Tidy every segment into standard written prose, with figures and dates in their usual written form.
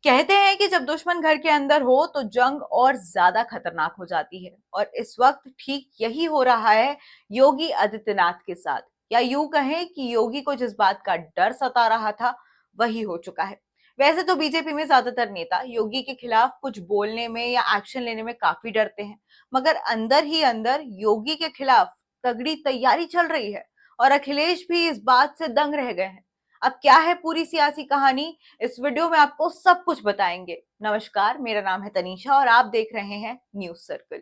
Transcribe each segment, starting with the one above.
कहते हैं कि जब दुश्मन घर के अंदर हो तो जंग और ज्यादा खतरनाक हो जाती है। और इस वक्त ठीक यही हो रहा है योगी आदित्यनाथ के साथ। या यूं कहें कि योगी को जिस बात का डर सता रहा था वही हो चुका है। वैसे तो बीजेपी में ज्यादातर नेता योगी के खिलाफ कुछ बोलने में या एक्शन लेने में काफी डरते हैं, मगर अंदर ही अंदर योगी के खिलाफ तगड़ी तैयारी चल रही है। और अखिलेश भी इस बात से दंग रह गए हैं। अब क्या है पूरी सियासी कहानी, इस वीडियो में आपको सब कुछ बताएंगे। नमस्कार, मेरा नाम है तनीषा और आप देख रहे हैं न्यूज सर्कल।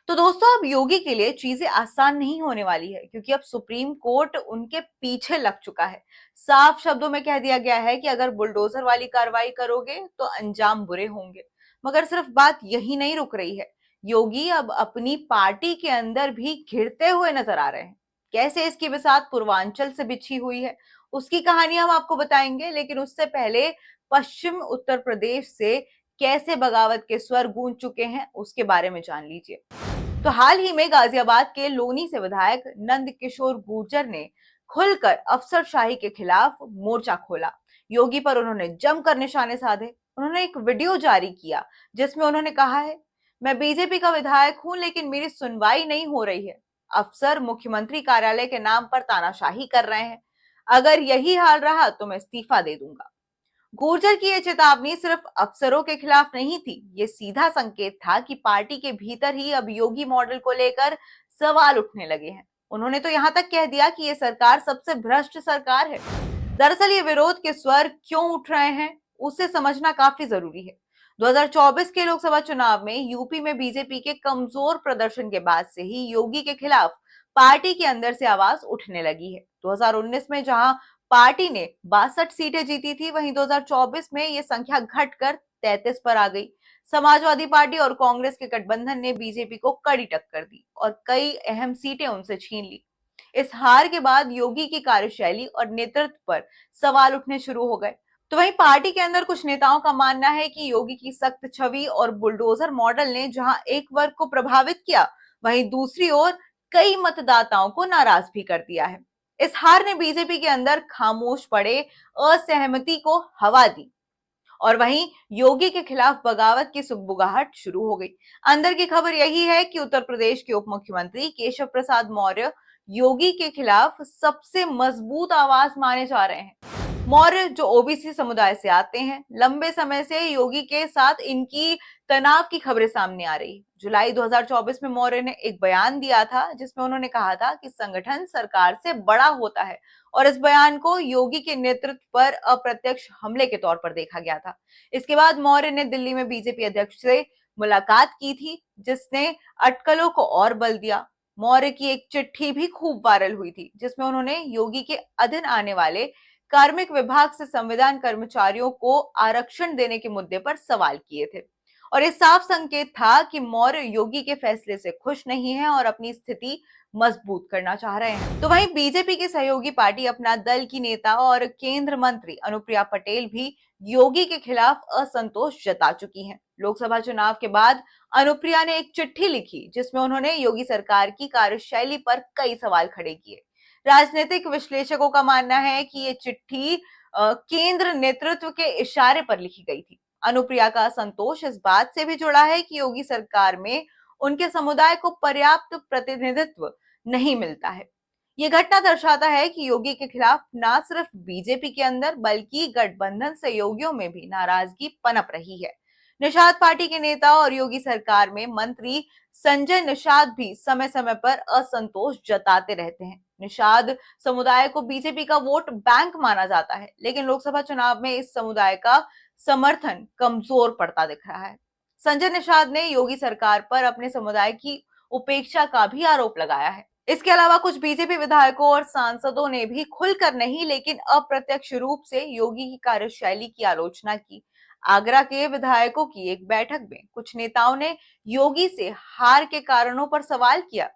तो दोस्तों, अब योगी के लिए चीजें आसान नहीं होने वाली है, क्योंकि अब सुप्रीम कोर्ट उनके पीछे लग चुका है। साफ शब्दों में कह दिया गया है कि अगर बुलडोजर वाली कार्रवाई करोगे तो अंजाम बुरे होंगे। मगर सिर्फ बात यही नहीं रुक रही है, योगी अब अपनी पार्टी के अंदर भी घिरते हुए नजर आ रहे हैं। कैसे इसकी बिसात पूर्वांचल से बिछी हुई है, उसकी कहानी हम आपको बताएंगे, लेकिन उससे पहले पश्चिम उत्तर प्रदेश से कैसे बगावत के स्वर गूंज चुके हैं उसके बारे में जान लीजिए। तो हाल ही में गाजियाबाद के लोनी से विधायक नंद किशोर गुर्जर ने खुलकर अफसरशाही के खिलाफ मोर्चा खोला। योगी पर उन्होंने जमकर निशाने साधे। उन्होंने एक वीडियो जारी किया जिसमें उन्होंने कहा है, मैं बीजेपी का विधायक हूं लेकिन मेरी सुनवाई नहीं हो रही है। अफसर मुख्यमंत्री कार्यालय के नाम पर तानाशाही कर रहे हैं। अगर यही हाल रहा तो मैं इस्तीफा दे दूंगा। गुर्जर की यह चेतावनी सिर्फ अफसरों के खिलाफ नहीं थी, ये सीधा संकेत था कि पार्टी के भीतर ही अब योगी मॉडल को लेकर सवाल उठने लगे हैं। उन्होंने तो यहां तक कह दिया कि ये सरकार सबसे भ्रष्ट सरकार है। दरअसल ये विरोध के स्वर क्यों उठ रहे हैं, उसे समझना काफी जरूरी है। 2024 के लोकसभा चुनाव में यूपी में बीजेपी के कमजोर प्रदर्शन के बाद से ही योगी के खिलाफ पार्टी के अंदर से आवाज उठने लगी है। 2019 में जहां पार्टी ने 62 सीटें जीती थी, वहीं 2024 में ये संख्या घटकर 33 पर आ गई। समाजवादी पार्टी और कांग्रेस के गठबंधन ने बीजेपी को कड़ी टक्कर दी और कई अहम सीटें उनसे छीन ली। इस हार के बाद योगी की कार्यशैली और नेतृत्व पर सवाल उठने शुरू हो गए। तो वहीं पार्टी के अंदर कुछ नेताओं का मानना है कि योगी की सख्त छवि और बुलडोजर मॉडल ने जहां एक वर्ग को प्रभावित किया, वहीं दूसरी ओर कई मतदाताओं को नाराज भी कर दिया है। इस हार ने बीजेपी के अंदर खामोश पड़े असहमति को हवा दी और वहीं योगी के खिलाफ बगावत की सुगबुगाहट शुरू हो गई। अंदर की खबर यही है कि उत्तर प्रदेश के उप मुख्यमंत्री केशव प्रसाद मौर्य योगी के खिलाफ सबसे मजबूत आवाज माने जा रहे हैं। मौर्य जो ओबीसी समुदाय से आते हैं, लंबे समय से योगी के साथ इनकी तनाव की खबरें सामने आ रही। जुलाई 2024 में मौर्य ने एक बयान दिया था जिसमें उन्होंने कहा था कि संगठन सरकार से बड़ा होता है, और इस बयान को योगी के नेतृत्व पर अप्रत्यक्ष हमले के तौर पर देखा गया था। इसके बाद मौर्य ने दिल्ली में बीजेपी अध्यक्ष से मुलाकात की थी, जिसने अटकलों को और बल दिया। मौर्य की एक चिट्ठी भी खूब वायरल हुई थी जिसमें उन्होंने योगी के अधीन आने वाले कार्मिक विभाग से संविदान कर्मचारियों को आरक्षण देने के मुद्दे पर सवाल किए थे। और ये साफ संकेत था कि मौर्य योगी के फैसले से खुश नहीं है और अपनी स्थिति मजबूत करना चाह रहे हैं। तो वहीं बीजेपी की सहयोगी पार्टी अपना दल की नेता और केंद्र मंत्री अनुप्रिया पटेल भी योगी के खिलाफ असंतोष जता चुकी हैं। लोकसभा चुनाव के बाद अनुप्रिया ने एक चिट्ठी लिखी जिसमें उन्होंने योगी सरकार की कार्यशैली पर कई सवाल खड़े किए। राजनीतिक विश्लेषकों का मानना है कि ये चिट्ठी केंद्र नेतृत्व के इशारे पर लिखी गई थी। अनुप्रिया का असंतोष इस बात से भी जुड़ा है कि योगी सरकार में उनके समुदाय को पर्याप्त प्रतिनिधित्व नहीं मिलता है। ये घटना दर्शाता है कि योगी के खिलाफ न सिर्फ बीजेपी के अंदर बल्कि गठबंधन सहयोगियों में भी नाराजगी पनप रही है। निषाद पार्टी के नेता और योगी सरकार में मंत्री संजय निषाद भी समय समय पर असंतोष जताते रहते हैं। निषाद समुदाय को बीजेपी का वोट बैंक माना जाता है, लेकिन लोकसभा चुनाव में इस समुदाय का समर्थन कमजोर पड़ता दिख रहा है। संजय निषाद ने योगी सरकार पर अपने समुदाय की उपेक्षा का भी आरोप लगाया है। इसके अलावा कुछ बीजेपी विधायकों और सांसदों ने भी खुलकर नहीं लेकिन अप्रत्यक्ष रूप से योगी की कार्यशैली की आलोचना की। आगरा के विधायकों की एक बैठक में कुछ नेताओं ने योगी से हार के कारणों पर सवाल किया।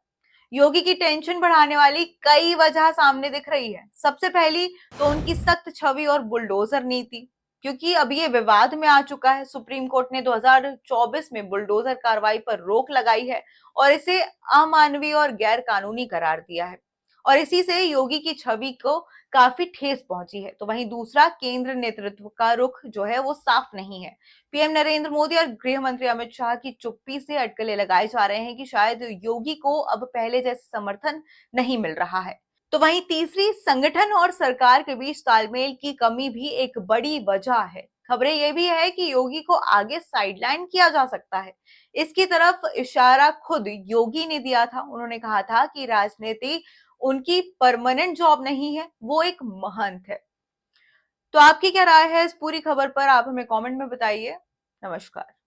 योगी की टेंशन बढ़ाने वाली कई वजह सामने दिख रही है। सबसे पहली तो उनकी सख्त छवि और बुलडोजर नीति, क्योंकि अब ये विवाद में आ चुका है। सुप्रीम कोर्ट ने 2024 में बुलडोजर कार्रवाई पर रोक लगाई है और इसे अमानवीय और गैर कानूनी करार दिया है। और इसी से योगी की छवि को काफी ठेस पहुंची है। तो वहीं दूसरा, केंद्र नेतृत्व का रुख जो है वो साफ नहीं है। पीएम नरेंद्र मोदी और गृह मंत्री अमित शाह की चुप्पी से अटकलें लगाए जा रहे हैं कि शायद योगी को अब पहले जैसा समर्थन नहीं मिल रहा है। तो वहीं तीसरी, संगठन और सरकार के बीच तालमेल की कमी भी एक बड़ी वजह है। खबरें ये भी है कि योगी को आगे साइडलाइन किया जा सकता है। इसकी तरफ इशारा खुद योगी ने दिया था। उन्होंने कहा था कि राजनीति उनकी परमानेंट जॉब नहीं है, वो एक महंत है। तो आपकी क्या राय है इस पूरी खबर पर, आप हमें कमेंट में बताइए। नमस्कार।